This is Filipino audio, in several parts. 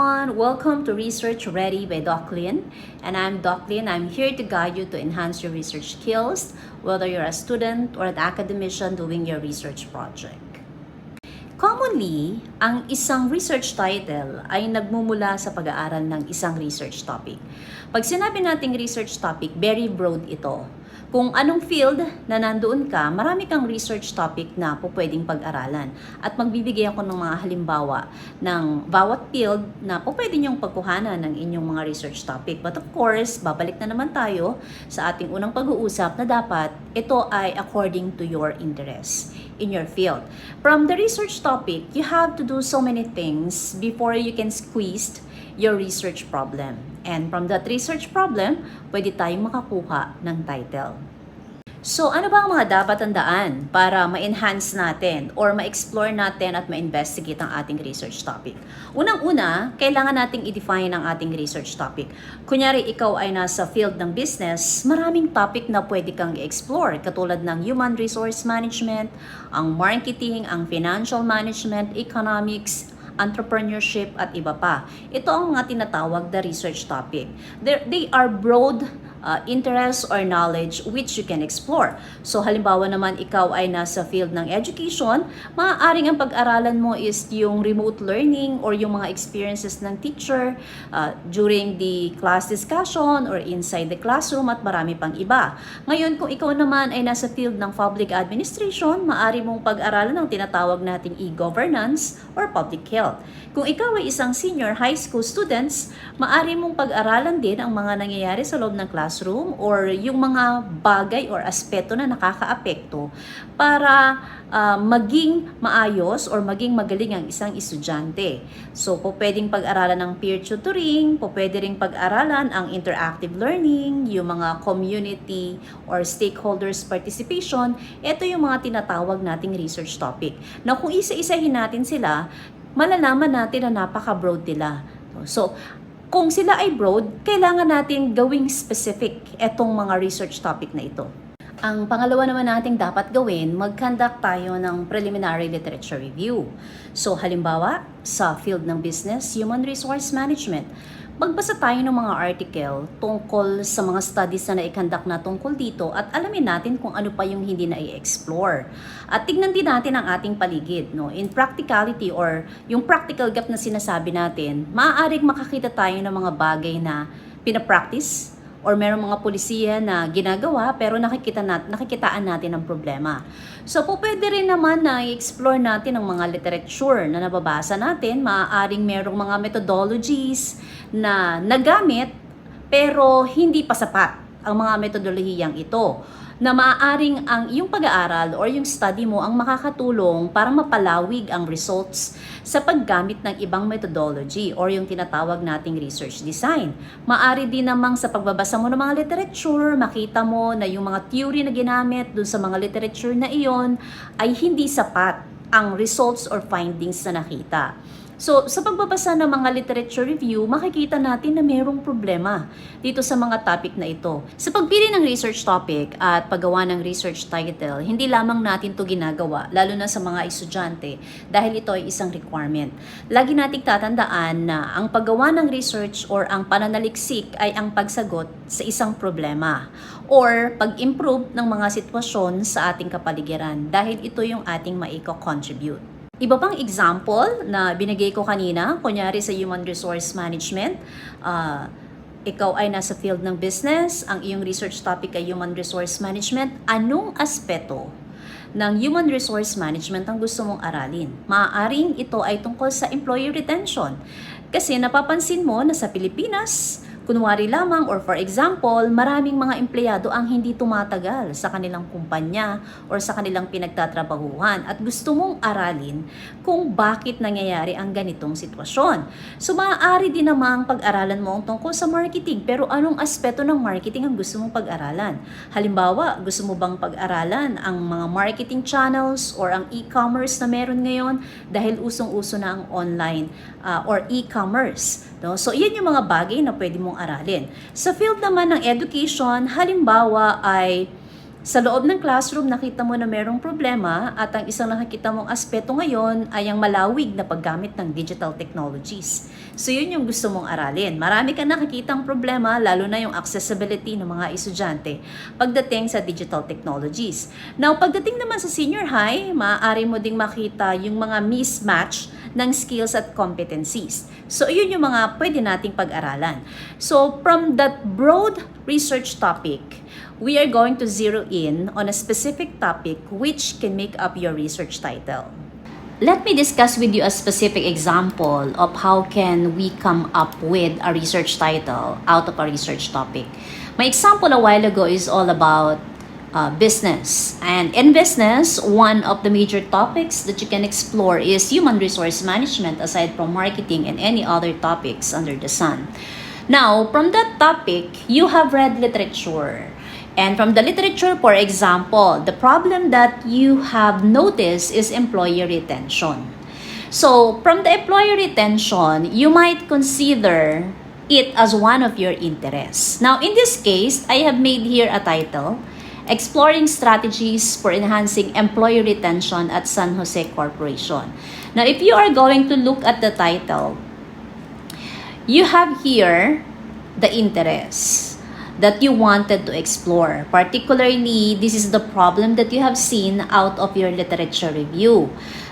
everyone, welcome to Research Ready by Doc Lynn. And I'm Doc Lynn. I'm here to guide you to enhance your research skills, whether you're a student or an academician doing your research project. Commonly, ang isang research title ay nagmumula sa pag-aaral ng isang research topic. Pag sinabi nating research topic, very broad ito. Kung anong field na nandoon ka, marami kang research topic na pwedeng pag-aralan. At magbibigay ako ng mga halimbawa ng bawat field na pwede niyong pagkuhanan ng inyong mga research topic. But of course, babalik na naman tayo sa ating unang pag-uusap na dapat ito ay according to your interest in your field. From the research topic, you have to do so many things before you can squeeze your research problem. And from that research problem, pwede tayong makakuha ng title. So, ano ba ang mga dapat tandaan para ma-enhance natin or ma-explore natin at ma-investigate ang ating research topic? Unang-una, kailangan nating i-define ang ating research topic. Kunyari, ikaw ay nasa field ng business, maraming topic na pwede kang i-explore, katulad ng human resource management, ang marketing, ang financial management, economics, entrepreneurship at iba pa. Ito ang mga tinatawag na research topic. They are broad interest or knowledge which you can explore. So halimbawa naman ikaw ay nasa field ng education, maaaring ang pag-aralan mo is yung remote learning or yung mga experiences ng teacher during the class discussion or inside the classroom at marami pang iba. Ngayon kung ikaw naman ay nasa field ng public administration, maaari mong pag-aralan ang tinatawag nating e-governance or public health. Kung ikaw ay isang senior high school students, maaari mong pag-aralan din ang mga nangyayari sa loob ng classroom or yung mga bagay or aspeto na nakakaapekto para maging maayos or maging magaling ang isang estudyante. So, pwedeng pag-aralan ng peer tutoring, pwede ring pag-aralan ang interactive learning, yung mga community or stakeholders participation. Ito yung mga tinatawag nating research topic. Na kung isa-isahin natin sila, malalaman natin na napaka-broad nila. So, kung sila ay broad, kailangan natin gawing specific etong mga research topic na ito. Ang pangalawa naman nating dapat gawin, mag-conduct tayo ng preliminary literature review. So, halimbawa, sa field ng business, human resource management, magbasa tayo ng mga article tungkol sa mga studies na naikandak na tungkol dito at alamin natin kung ano pa yung hindi na i-explore. At tignan din natin ang ating paligid. No? In practicality or yung practical gap na sinasabi natin, maaaring makakita tayo ng mga bagay na pinapractice or merong mga polisiya na ginagawa pero nakikitaan natin ang problema. So pwede rin naman na i-explore natin ang mga literature na nababasa natin. Maaaring merong mga methodologies na nagamit pero hindi pa sapat ang mga metodologiyang ito na maaaring ang iyong pag-aaral or yung study mo ang makakatulong para mapalawig ang results sa paggamit ng ibang methodology or yung tinatawag nating research design. Maari din namang sa pagbabasa mo ng mga literature, makita mo na yung mga theory na ginamit dun sa mga literature na iyon ay hindi sapat ang results or findings na nakita. So, sa pagbabasa ng mga literature review, makikita natin na mayroong problema dito sa mga topic na ito. Sa pagpili ng research topic at paggawa ng research title, hindi lamang natin ito ginagawa, lalo na sa mga estudyante, dahil ito ay isang requirement. Lagi nating tatandaan na ang paggawa ng research or ang pananaliksik ay ang pagsagot sa isang problema or pag-improve ng mga sitwasyon sa ating kapaligiran dahil ito yung ating maiko-contribute. Iba pang example na binigay ko kanina, kunyari sa human resource management, ikaw ay nasa field ng business, ang iyong research topic ay human resource management, anong aspeto ng human resource management ang gusto mong aralin? Maaaring ito ay tungkol sa employee retention. Kasi napapansin mo na sa Pilipinas, kunwari lamang or for example, maraming mga empleyado ang hindi tumatagal sa kanilang kumpanya or sa kanilang pinagtatrabahuhan at gusto mong aralin kung bakit nangyayari ang ganitong sitwasyon. So maaari din namang pag-aralan mo ang tungkol sa marketing, pero anong aspeto ng marketing ang gusto mong pag-aralan? Halimbawa, gusto mo bang pag-aralan ang mga marketing channels or ang e-commerce na meron ngayon dahil usong-uso na ang online or e-commerce? No? So, iyan yung mga bagay na pwede mong aralin. Sa field naman ng education, halimbawa ay Sa loob ng classroom, nakita mo na merong problema at ang isang nakikita mong aspeto ngayon ay ang malawig na paggamit ng digital technologies. So yun yung gusto mong aralin. Marami kang nakikitang problema, lalo na yung accessibility ng mga estudyante pagdating sa digital technologies. Now, pagdating naman sa senior high, maaari mo ding makita yung mga mismatch ng skills at competencies. So, yun yung mga pwede nating pag-aralan. So, from that broad research topic, we are going to zero in on a specific topic which can make up your research title. Let me discuss with you a specific example of how can we come up with a research title out of a research topic. My example a while ago is all about business. And in business, one of the major topics that you can explore is human resource management aside from marketing and any other topics under the sun. Now, from that topic, you have read literature. And from the literature, for example, the problem that you have noticed is employee retention. So, from the employee retention, you might consider it as one of your interests. Now, in this case, I have made here a title, Exploring Strategies for Enhancing Employee Retention at San Jose Corporation. Now, if you are going to look at the title, you have here the interests that you wanted to explore. Particularly, this is the problem that you have seen out of your literature review.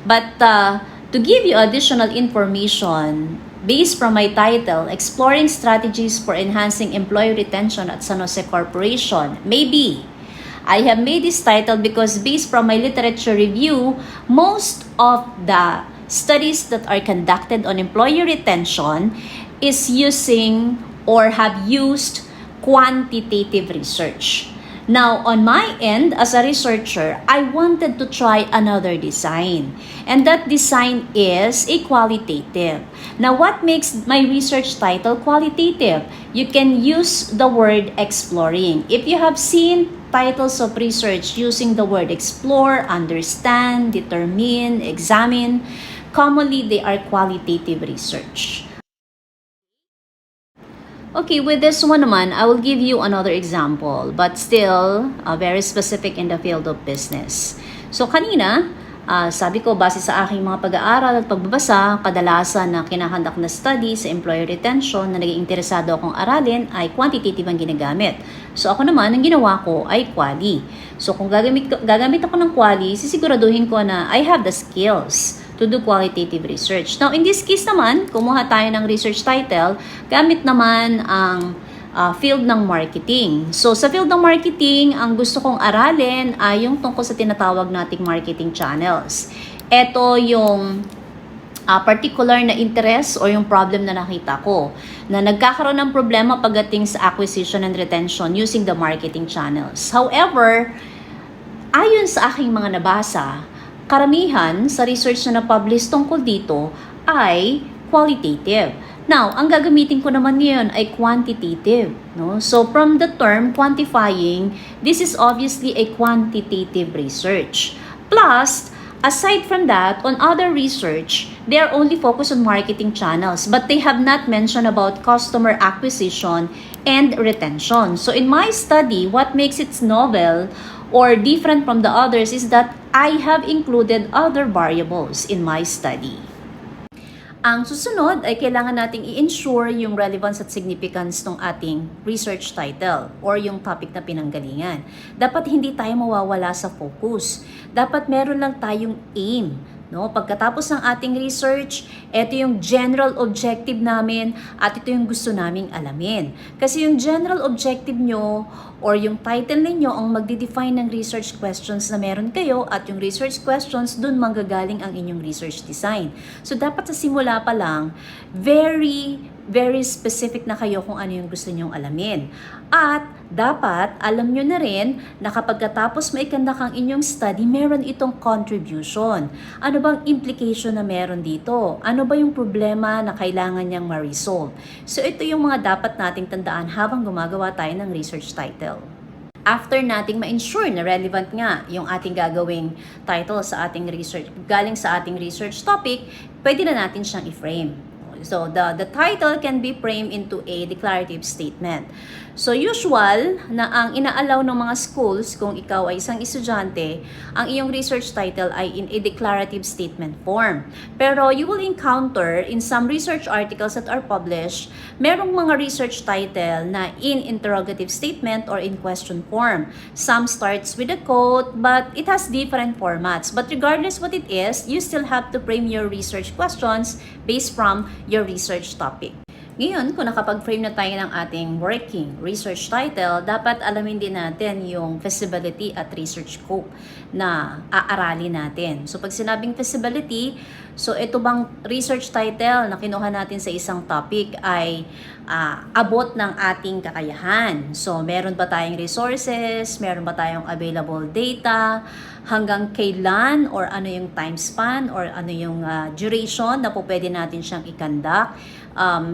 But to give you additional information, based from my title, Exploring Strategies for Enhancing Employee Retention at San Jose Corporation, maybe I have made this title because based from my literature review, most of the studies that are conducted on employee retention is using or have used quantitative research. Now, on my end, as a researcher, I wanted to try another design. And that design is a qualitative. Now, what makes my research title qualitative? You can use the word exploring. If you have seen titles of research using the word explore, understand, determine, examine, commonly they are qualitative research. Okay, with this one naman, I will give you another example, but still very specific in the field of business. So kanina, sabi ko, base sa aking mga pag-aaral at pagbabasa, kadalasan na kinakandak na study sa employee retention na naging interesado akong aralin ay quantitative ang ginagamit. So ako naman, ang ginawa ko ay quali. So kung gagamit ako ng quali, sisiguraduhin ko na I have the skills to do qualitative research. Now, in this case naman, kumuha tayo ng research title, gamit naman ang field ng marketing. So, sa field ng marketing, ang gusto kong aralin ay yung tungkol sa tinatawag nating marketing channels. Ito yung particular na interest o yung problem na nakita ko na nagkakaroon ng problema pagdating sa acquisition and retention using the marketing channels. However, ayon sa aking mga nabasa, karamihan sa research na na-publish tungkol dito ay qualitative. Now, ang gagamitin ko naman ngayon ay quantitative. No? So, from the term quantifying, this is obviously a quantitative research. Plus, aside from that, on other research, they are only focused on marketing channels, but they have not mentioned about customer acquisition and retention. So, in my study, what makes it novel or different from the others is that I have included other variables in my study. Ang susunod ay kailangan nating i-ensure yung relevance at significance ng ating research title or yung topic na pinanggalingan. Dapat hindi tayo mawawala sa focus. Dapat meron lang tayong aim. No? Pagkatapos ng ating research, ito yung general objective namin at ito yung gusto naming alamin. Kasi yung general objective nyo or yung title ninyo ang magde-define ng research questions na meron kayo at yung research questions, dun manggagaling ang inyong research design. So dapat sa simula pa lang, very specific na kayo kung ano yung gusto nyong alamin. At dapat alam nyo na rin na kapag katapos maikandak ang inyong study, meron itong contribution. Ano bang implication na meron dito? Ano ba yung problema na kailangan niyang ma-resolve? So ito yung mga dapat nating tandaan habang gumagawa tayo ng research title. After nating ma-ensure na relevant nga yung ating gagawing title sa ating research, galing sa ating research topic, pwede na natin siyang i-frame. So the title can be framed into a declarative statement. So usual na ang inaalaw ng mga schools kung ikaw ay isang estudyante, ang iyong research title ay in a declarative statement form. Pero you will encounter in some research articles that are published, merong mga research title na in interrogative statement or in question form. Some starts with a quote, but it has different formats. But regardless what it is, you still have to frame your research questions based from your research topic. Ngayon, kung nakapag-frame na tayo ng ating working research title, dapat alamin din natin yung feasibility at research scope na aaralin natin. So, pag sinabing feasibility, so ito bang research title na kinuha natin sa isang topic ay abot ng ating kakayahan. So, meron ba tayong resources? Meron ba tayong available data? Hanggang kailan or ano yung time span or ano yung duration na po pwede natin siyang i-conduct?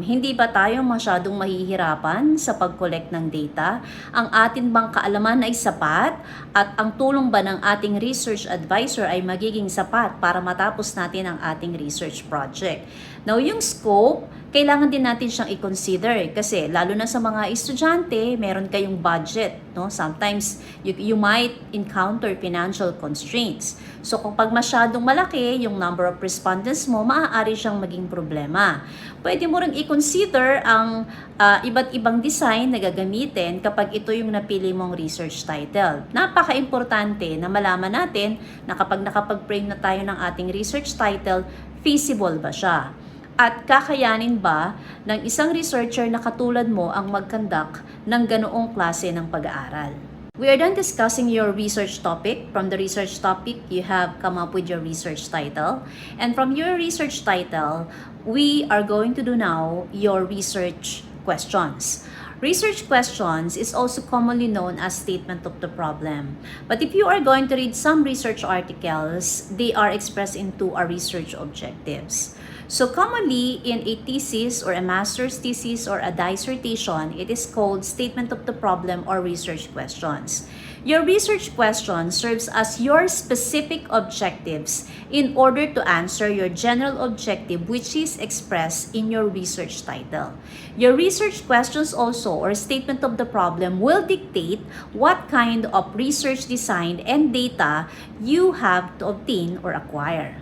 Hindi ba tayo masyadong mahihirapan sa pag-collect ng data? Ang atin bang kaalaman ay sapat? At ang tulong ba ng ating research advisor ay magiging sapat para matapos natin ang ating research project? Now, yung scope, kailangan din natin siyang i-consider kasi lalo na sa mga estudyante, meron kayong budget, no? Sometimes you might encounter financial constraints. So kapag masyadong malaki yung number of respondents mo, maaari siyang maging problema. Pwede mo ring i-consider ang iba't ibang design na gagamitin kapag ito yung napili mong research title. Napaka-importante na malaman natin na kapag nakapag-frame na tayo ng ating research title, feasible ba siya? At kakayanin ba ng isang researcher na katulad mo ang mag-conduct ng ganoong klase ng pag-aaral? We are done discussing your research topic. From the research topic, you have come up with your research title. And from your research title, we are going to do now your research questions. Research questions is also commonly known as statement of the problem. But if you are going to read some research articles, they are expressed into our research objectives. So commonly in a thesis or a master's thesis or a dissertation, it is called statement of the problem or research questions. Your research question serves as your specific objectives in order to answer your general objective which is expressed in your research title. Your research questions also or statement of the problem will dictate what kind of research design and data you have to obtain or acquire.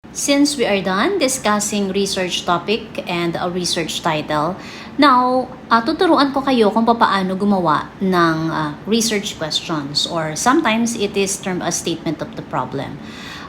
Since we are done discussing research topic and a research title, now, tuturuan ko kayo kung paano gumawa ng research questions or sometimes it is termed as statement of the problem.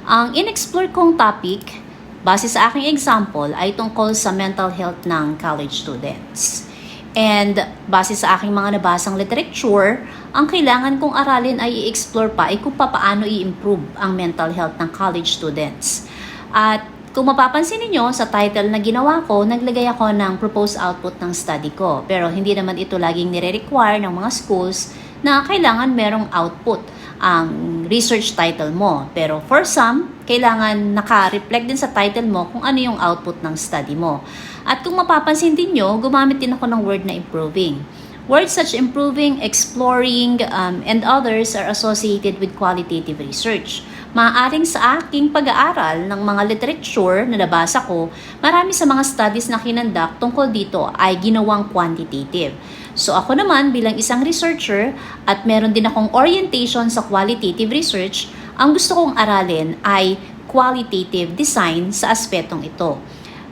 Ang in-explore kong topic, base sa aking example, ay tungkol sa mental health ng college students. And base sa aking mga nabasang literature, ang kailangan kong aralin ay i-explore pa ay kung paano i-improve ang mental health ng college students. At kung mapapansin niyo sa title na ginawa ko, naglagay ako ng proposed output ng study ko. Pero hindi naman ito laging nire-require ng mga schools na kailangan merong output ang research title mo. Pero for some, kailangan naka-reflect din sa title mo kung ano yung output ng study mo. At kung mapapansin din nyo, gumamit din ako ng word na improving. Words such improving, exploring, and others are associated with qualitative research. Maaaring sa aking pag-aaral ng mga literature na nabasa ko, marami sa mga studies na kinandak tungkol dito ay ginawang quantitative. So ako naman bilang isang researcher at meron din akong orientation sa qualitative research, ang gusto kong aralin ay qualitative design sa aspetong ito.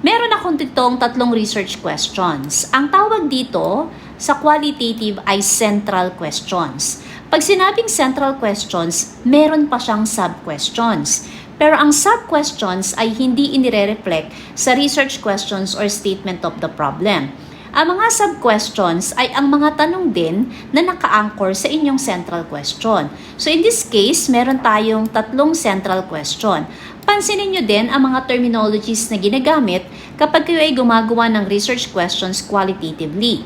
Meron akong ditong 3 research questions. Ang tawag dito sa qualitative ay central questions. Pag sinabing central questions, meron pa siyang sub-questions. Pero ang sub-questions ay hindi inire-reflect sa research questions or statement of the problem. Ang mga sub-questions ay ang mga tanong din na naka-anchor sa inyong central question. So in this case, meron tayong 3 central question. Pansinin nyo din ang mga terminologies na ginagamit kapag kayo ay gumagawa ng research questions qualitatively.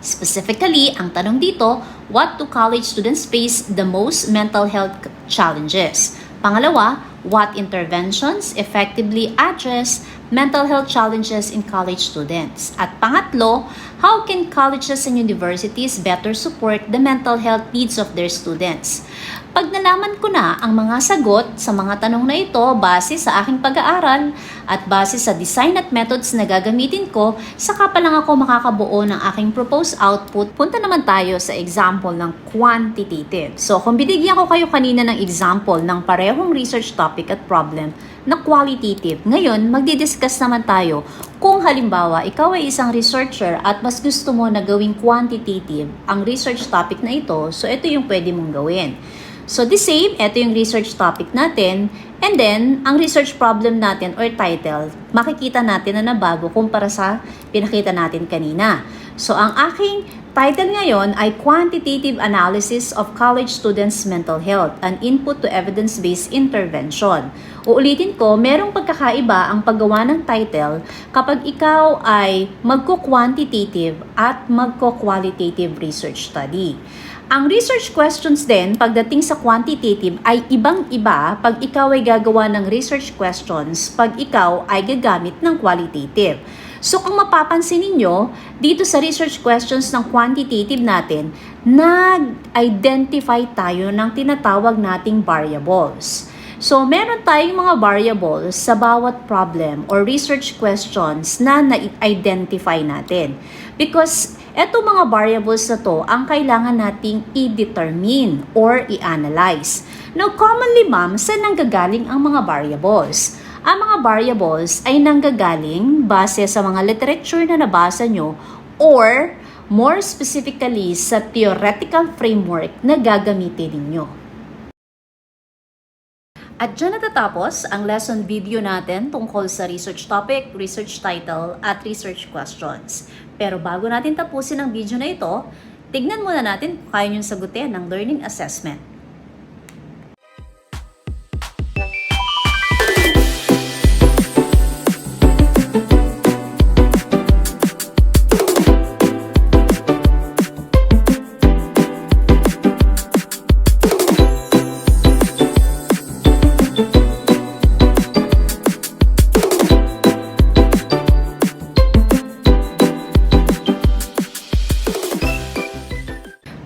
Specifically, ang tanong dito, what do college students face the most mental health challenges? Pangalawa, what interventions effectively address mental health challenges in college students? At pangatlo, how can colleges and universities better support the mental health needs of their students? Pag nalaman ko na ang mga sagot sa mga tanong na ito base sa aking pag-aaral at base sa design at methods na gagamitin ko, saka pa lang ako makakabuo ng aking proposed output. Punta naman tayo sa example ng quantitative. So kung binigyan ko kayo kanina ng example ng parehong research topic at problem na qualitative, ngayon magdi-discuss naman tayo kung halimbawa ikaw ay isang researcher at mas gusto mo na gawing quantitative ang research topic na ito, so ito yung pwede mong gawin. So the same, ito yung research topic natin, and then ang research problem natin or title, makikita natin na nabago kumpara sa pinakita natin kanina. So ang aking title ngayon ay Quantitative Analysis of College Students' Mental Health, an Input to Evidence-Based Intervention. Uulitin ko, merong pagkakaiba ang paggawa ng title kapag ikaw ay magko-quantitative at magko-qualitative research study. Ang research questions din, pagdating sa quantitative, ay ibang-iba pag ikaw ay gagawa ng research questions, pag ikaw ay gagamit ng qualitative. So kung mapapansin ninyo, dito sa research questions ng quantitative natin, nag-identify tayo ng tinatawag nating variables. So meron tayong mga variables sa bawat problem or research questions na na-identify natin. Because eto mga variables na to ang kailangan nating i-determine or i-analyze. Now, commonly ma'am, saan nanggagaling ang mga variables? Ang mga variables ay nanggagaling base sa mga literature na nabasa nyo or more specifically sa theoretical framework na gagamitin ninyo. At dyan natatapos ang lesson video natin tungkol sa research topic, research title, at research questions. Pero bago natin tapusin ang video na ito, tignan muna natin kung kaya niyong sagutin ng learning assessment.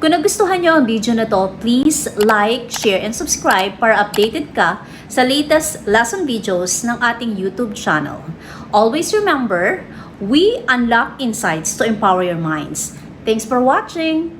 Kung nagustuhan nyo ang video na to, please like, share, and subscribe para updated ka sa latest lesson videos ng ating YouTube channel. Always remember, we unlock insights to empower your minds. Thanks for watching!